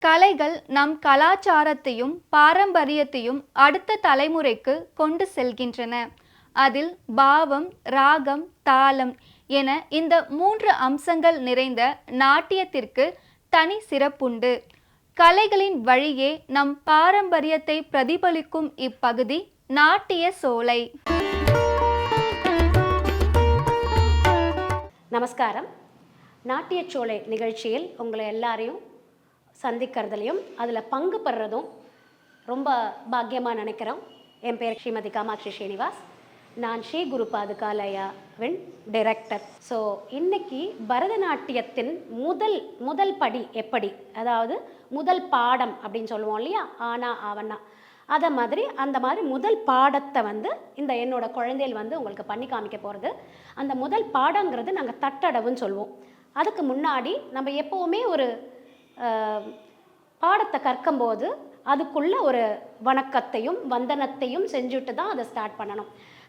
கலைகள் நம் கலாச்சாரத்தையும் பாரம்பரியத்தையும் அடுத்த தலைமுறைக்கு கொண்டு செல்கின்றன. அதில் பாவம், ராகம், தாளம் என இந்த 3 அம்சங்கள் நிறைந்த நாட்டியத்திற்கு தனி சிறப்புண்டு. கலைகளின் வழியே நம் பாரம்பரியத்தை பிரதிபலிக்கும் இப்பகுதி நாட்டிய சோலை. நமஸ்காரம். நாட்டியச்சோலை நிகழ்ச்சியில் உங்களை எல்லாரையும் சந்திக்கிறதுலையும் அதில் பங்கு பெறுறதும் ரொம்ப பாக்கியமாக நினைக்கிறோம். என் பேர் ஸ்ரீமதி காமாட்சி ஸ்ரீனிவாஸ். நான் ஸ்ரீ குரு பாதுகாலயாவின் டைரக்டர். ஸோ இன்னைக்கு பரதநாட்டியத்தின் முதல் படி எப்படி, அதாவது முதல் பாடம் அப்படின்னு சொல்லுவோம் இல்லையா, ஆனா ஆவண்ணா, அதை மாதிரி அந்த மாதிரி முதல் பாடத்தை இந்த என்னோட குழந்தைகள் உங்களுக்கு பண்ணி காமிக்க போகிறது. அந்த முதல் பாடங்கிறது நாங்கள் தட்டடவுன்னு சொல்லுவோம். அதுக்கு முன்னாடி நம்ம எப்போவுமே ஒரு பாடத்தை கற்கும்போது அதுக்குள்ள ஒரு வணக்கத்தையும் வந்தனத்தையும் செஞ்சுட்டு தான் அதை ஸ்டார்ட் பண்ணணும்.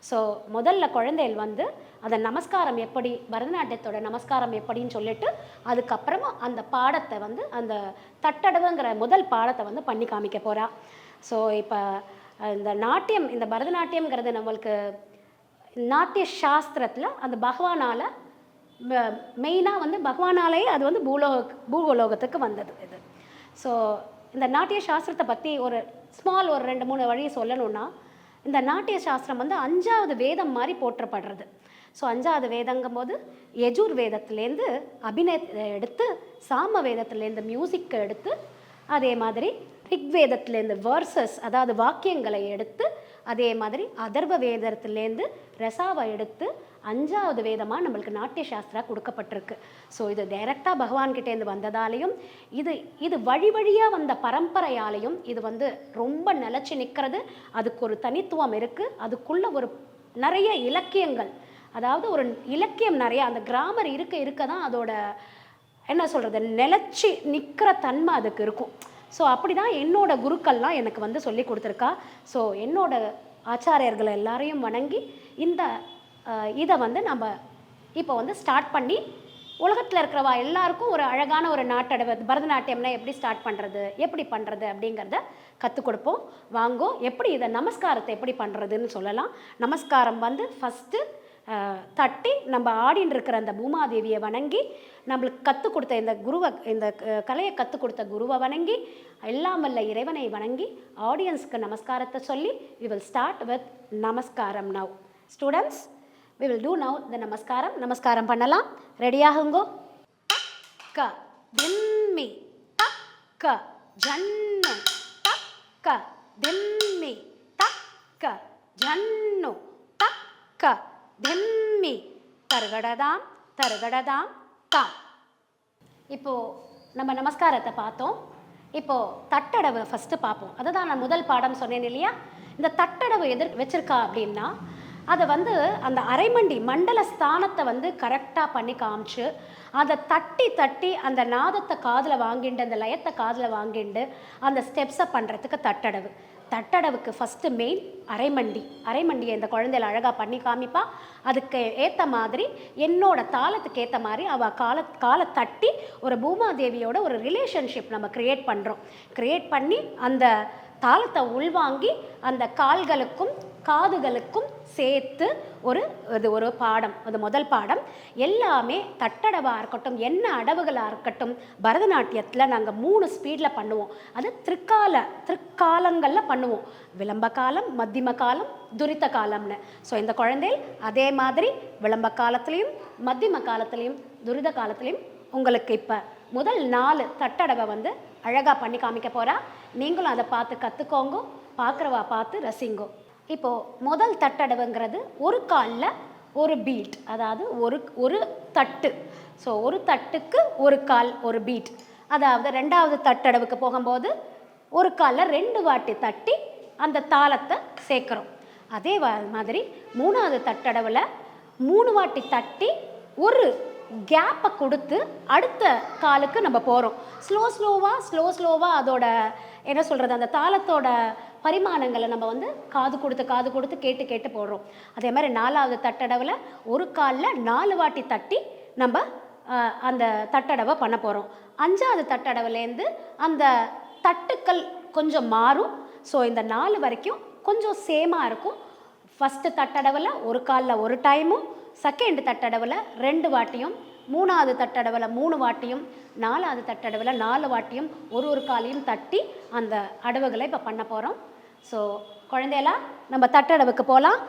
ஸோ முதல்ல குழந்தைகள் அதை நமஸ்காரம் எப்படி, பரதநாட்டியத்தோட நமஸ்காரம் எப்படின்னு சொல்லிட்டு அதுக்கப்புறமா அந்த பாடத்தை அந்த தட்டடவுங்கிற முதல் பாடத்தை பண்ணி காமிக்க போகிறா. ஸோ இப்போ இந்த நாட்டியம், இந்த பரதநாட்டியம்ங்கிறது நம்மளுக்கு நாட்டிய சாஸ்திரத்தில் அந்த பகவானால் மெயினாக பகவானாலேயே அது பூகோலோகத்துக்கு வந்தது இது. ஸோ இந்த நாட்டிய சாஸ்திரத்தை பற்றி ஒரு 2-3 வழியை சொல்லணும்னா, இந்த நாட்டிய சாஸ்திரம் 5வது வேதம் மாதிரி போற்றப்படுறது. ஸோ 5வது வேதங்கும் போது யஜுர் வேதத்துலேருந்து அபிநயத்தை எடுத்து, சாம வேதத்துலேருந்து மியூசிக்கை எடுத்து, அதே மாதிரி ரிக்வேதத்துலேருந்து வேர்சஸ் அதாவது வாக்கியங்களை எடுத்து, அதே மாதிரி அதர்வ வேதத்துலேருந்து ரசாவை எடுத்து 5வது வேதமாக நம்மளுக்கு நாட்டிய சாஸ்திரா கொடுக்கப்பட்டிருக்கு. ஸோ இது டைரெக்டாக பகவான்கிட்டேருந்து வந்ததாலையும் இது வழி வழியாக வந்த பரம்பரையாலையும் இது ரொம்ப நிலச்சி நிற்கிறது. அதுக்கு ஒரு தனித்துவம் இருக்குது. அதுக்குள்ள ஒரு நிறைய இலக்கியங்கள், அதாவது ஒரு இலக்கியம் நிறையா, அந்த கிராமர் இருக்க தான் அதோட என்ன சொல்கிறது, நிலச்சி நிற்கிற தன்மை அதுக்கு இருக்கும். ஸோ அப்படி தான் என்னோட குருக்கள்லாம் எனக்கு சொல்லி கொடுத்துருக்கா. ஸோ என்னோட ஆச்சாரியர்களை எல்லாரையும் வணங்கி இந்த இதை நம்ம இப்போ ஸ்டார்ட் பண்ணி உலகத்தில் இருக்கிறவா எல்லாருக்கும் ஒரு அழகான ஒரு நாட்டடவை, பரதநாட்டியம்னா எப்படி ஸ்டார்ட் பண்ணுறது, எப்படி பண்ணுறது அப்படிங்கிறத கற்றுக் கொடுப்போம். வாங்கோ, எப்படி இதை நமஸ்காரத்தை எப்படி பண்ணுறதுன்னு சொல்லலாம். நமஸ்காரம் ஃபஸ்ட்டு தட்டி நம்ம ஆடின்னு இருக்கிற அந்த பூமாதேவியை வணங்கி, நம்மளுக்கு கற்றுக் கொடுத்த இந்த கலையை கற்றுக் கொடுத்த குருவை வணங்கி, எல்லாம் வல்ல இறைவனை வணங்கி, ஆடியன்ஸ்க்கு நமஸ்காரத்தை சொல்லி we will start with நமஸ்காரம் now. Students, we will do now the நமஸ்காரம் பண்ணலாம். ரெடியாகுங்கோ. க திம்மி தக்க ஜன்னு தக்க திம்மி தக்க ஜன்னு தக்க திம்மி தர்கடதாம் தர்கடதாம் தாம். இப்போது நம்ம நமஸ்காரத்தை பார்த்தோம். இப்போது தட்டடவை ஃபஸ்ட்டு பார்ப்போம். அதுதான் நான் முதல் பாடம் சொன்னேன் இல்லையா. இந்த தட்டடவை வச்சிருக்கா அப்படின்னா, அதை அந்த அரைமண்டி மண்டல ஸ்தானத்தை கரெக்டாக பண்ணி காமிச்சு, அதை தட்டி அந்த நாதத்தை காதில் வாங்கிண்டு, அந்த லயத்தை காதில் வாங்கிண்டு அந்த ஸ்டெப்ஸை பண்ணுறதுக்கு தட்டடவுக்கு ஃபஸ்ட்டு மெயின் அரைமண்டியை இந்த குழந்தைகள் அழகாக பண்ணி காமிப்பா. அதுக்கு ஏற்ற மாதிரி, என்னோட தாளத்துக்கு ஏற்ற மாதிரி அவள் காலை தட்டி ஒரு பூமாதேவியோட ஒரு ரிலேஷன்ஷிப் நம்ம க்ரியேட் பண்ணி அந்த தாளத்தை உள்வாங்கி அந்த கால்களுக்கும் காதுகளுக்கும் சேர்த்து ஒரு பாடம், அது முதல் பாடம். எல்லாமே தட்டடவாக இருக்கட்டும், என்ன அடவுகளாக இருக்கட்டும், பரதநாட்டியத்தில் நாங்கள் 3 ஸ்பீடில் பண்ணுவோம். அது திற்காலங்களில் பண்ணுவோம். விளம்ப காலம், மத்தியம காலம், துரித காலம்னு. ஸோ இந்த குழந்தைகள் அதே மாதிரி விளம்ப காலத்துலேயும் மத்தியம காலத்துலேயும் துரித காலத்துலேயும் உங்களுக்கு இப்போ முதல் 4 தட்டடவை அழகாக பண்ணி காமிக்க போகிறா. நீங்களும் அதை பார்த்து கற்றுக்கோங்க, பார்க்குறவா பார்த்து ரசிங்கோ. இப்போது முதல் தட்டடவுங்கிறது ஒரு காலில் ஒரு பீட், அதாவது ஒரு தட்டு. ஸோ ஒரு தட்டுக்கு ஒரு கால் ஒரு பீட். அதாவது 2வது தட்டடவுக்கு போகும்போது ஒரு காலில் 2 வாட்டி தட்டி அந்த தாளத்தை சேர்க்குறோம். அதே மாதிரி 3வது தட்டடவில் 3 வாட்டி தட்டி ஒரு கேப்பை கொடுத்து அடுத்த காலுக்கு நம்ம போகிறோம். ஸ்லோவாக அதோட என்ன சொல்கிறது, அந்த தாளத்தோட பரிமாணங்களை நம்ம காது கொடுத்து கேட்டு போடுறோம். அதே மாதிரி 4வது தட்டடவில் ஒரு காலில் 4 வாட்டி தட்டி நம்ம அந்த தட்டடவை பண்ண போகிறோம். 5வது தட்டடவுலேருந்து அந்த தட்டுக்கள் கொஞ்சம் மாறும். ஸோ இந்த 4 வரைக்கும் கொஞ்சம் சேமாக இருக்கும். ஃபஸ்ட்டு தட்டடவில் ஒரு காலில் ஒரு டைமும், செகண்ட் தட்டடவில் 2 வாட்டியும், 3வது தட்டடவில் 3 வாட்டியும், 4வது தட்டடவில் 4 வாட்டியும் ஒரு காலையும் தட்டி அந்த அடவுகளை இப்போ பண்ண போகிறோம். ஸோ குழந்தையெல்லாம் நம்ம தட்டடவுக்கு போகலாம்.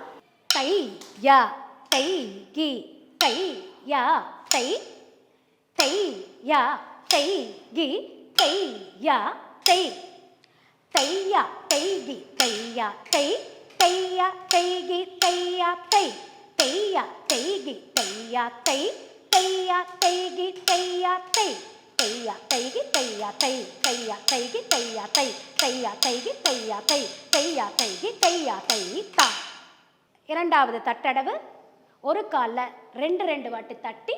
தை யா தை கி தை யா தை தை யா தை கி தை யா தை தையா தைகி தையா தை தையா தைகி தையா தை தையா தைகி தையா தை தையா தைகி தையா தை தையா தைகி தையா தை தையா தைகி தையா தை தையா தைகி தையா தை தையா தைகி தையா தை தா. 2வது தட்டடவு ஒரு காலில் 2 வாட்டி தட்டி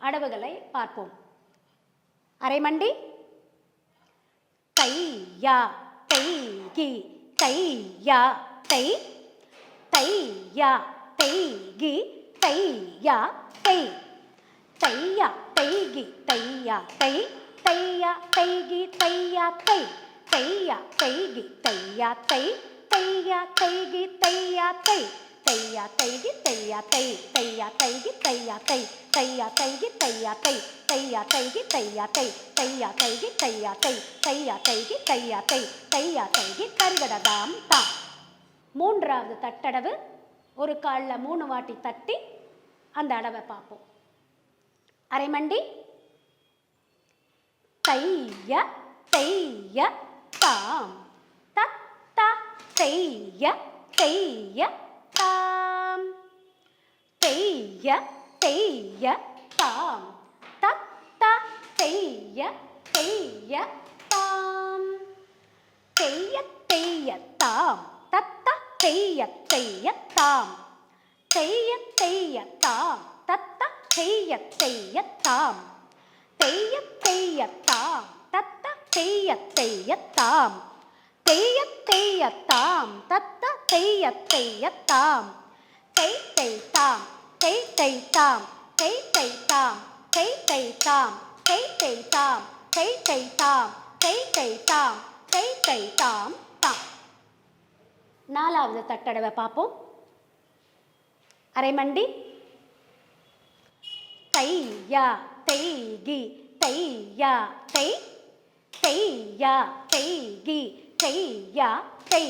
அடவுகளை பார்ப்போம். அரைமண்டி தையா தைகி தையா தை தையா தைகி தையா தை தையா தைகி தையா தை தையா தைகி தையா தை தையா தைகி தையா தை தையா தைகி தையா தை தையா தைகி தையா தை தையா தைகி தையா தை தையா தைகி தையா தை தையா தைகி தையா தை தையா தைகி தையா தை தையா தைகி தையா தை தையா தைகி கருகடதாம் தா. 3வது தட்டடவு ஒரு காலில் 3 வாட்டி தட்டி அந்த அடவை பார்ப்போம். அரைமண்டி தைய தைய தாம் தத்த தைய தைய தாம் தைய தைய தாம் தத்த தைய தைய தாம் தைய தைய தாம் தத்த தைய தைய தாம் தைய தைய தாம் தத்த தைய தைய தாம் தைய தைய தாம் தத்த தைய தைய தாம் தைய தைய தாம் தத்த தைய தைய தாம் தை தை தாம் தை தை தாம் தை தை தாம் தை தை தாம் தை தை தாம் தை தை தாம் தை தை தாம் தை தை தாம் தாம். 4வது தட்டடவை பார்ப்போம். அரைமண்டி தையா தைகி தையா தை தையா தைகி தையா தை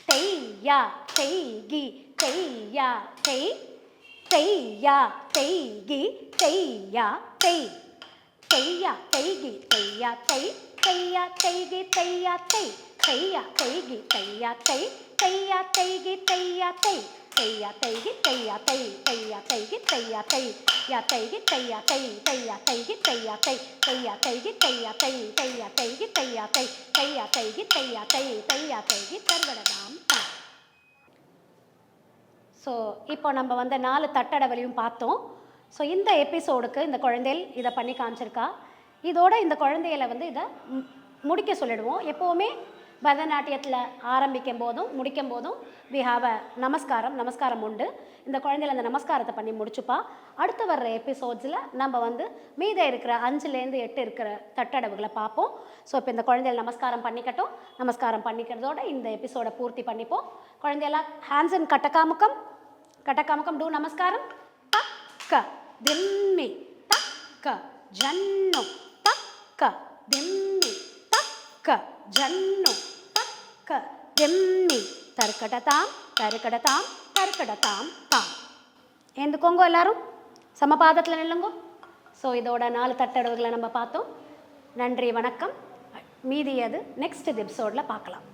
தையா தைகி தையா தை தையா தைகி தையா தை தையா தைகி தையா தை தையா தைகி தையா தை தையா தைகி தையா தை தையா தைகி தையா தை தையா தைகி தையா தை தையா தைகி தையா தை யா தைகி தையா தை தையா தைகி தையா தை தையா தைகி தையா தை தையா தைகி தையா தை தையா தைகி தையா தை தையா தைகி தர்வடதாம் தா. ஸோ இப்போ நம்ம வந்து 4 தட்டடவலையும் பார்த்தோம். ஸோ இந்த எபிசோடுக்கு இந்த குழந்தைகள் இதை பண்ணி காமிச்சிருக்கா. இதோட இந்த குழந்தைகளை வந்து இதை முடிக்க சொல்லிடுவோம். எப்போவுமே பரதநாட்டியத்தில் ஆரம்பிக்கும் போதும் முடிக்கும் போதும் வி ஹாவ் அ நமஸ்காரம் உண்டு. இந்த குழந்தைகள் அந்த நமஸ்காரத்தை பண்ணி முடிச்சுப்பா. அடுத்து வர்ற எபிசோட்ஸில் நம்ம வந்து மீத இருக்கிற 5லேருந்து 8 இருக்கிற தட்டடவுகளை பார்ப்போம். ஸோ இப்போ இந்த குழந்தைகள் நமஸ்காரம் பண்ணிக்கட்டும். நமஸ்காரம் பண்ணிக்கிறதோட இந்த எபிசோடை பூர்த்தி பண்ணிப்போம். குழந்தையெல்லாம் ஹேண்ட்ஸ் இன் கட்டக்காமுக்கம் டூ நமஸ்காரம். தக்க திம்மி தக்க ஜன்னு தக்க திம்மி தக்க ஜன்னு தக்க திம்மி தர்க்கடதாம் தர்க்கடதாம் தர்க்கடதாம் தாம். ஏந்துக்கோங்க எல்லாரும், சமபாதத்தில் நில்லுங்கோ. ஸோ இதோட 4 தட்டடவுகளை நம்ம பார்த்தோம். நன்றி, வணக்கம். மீதி அது நெக்ஸ்ட் எபிசோடில் பார்க்கலாம்.